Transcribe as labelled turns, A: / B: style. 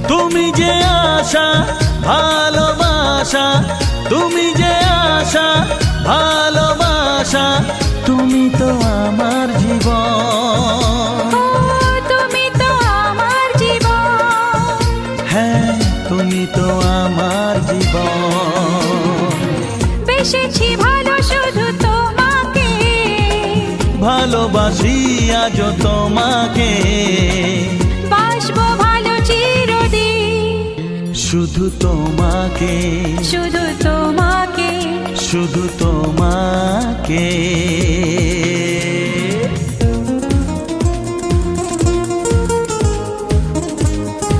A: তুমি যে আশা ভালোবাসা, তুমি যে আশা ভালোবাসা, তুমি তো আমার জীবন।
B: তুমি তো আমার জীবন।
A: হ্যাঁ, তুমি তো আমার জীবন।
B: বেসেছি ভালো শুধু তোমাকে,
A: ভালোবাসি আজ তোমাকে,
B: বাসবো ভালো চিরদিন।
A: শুধু তোমাকে,
B: শুধু তোমাকে,
A: শুধু তোমাকে।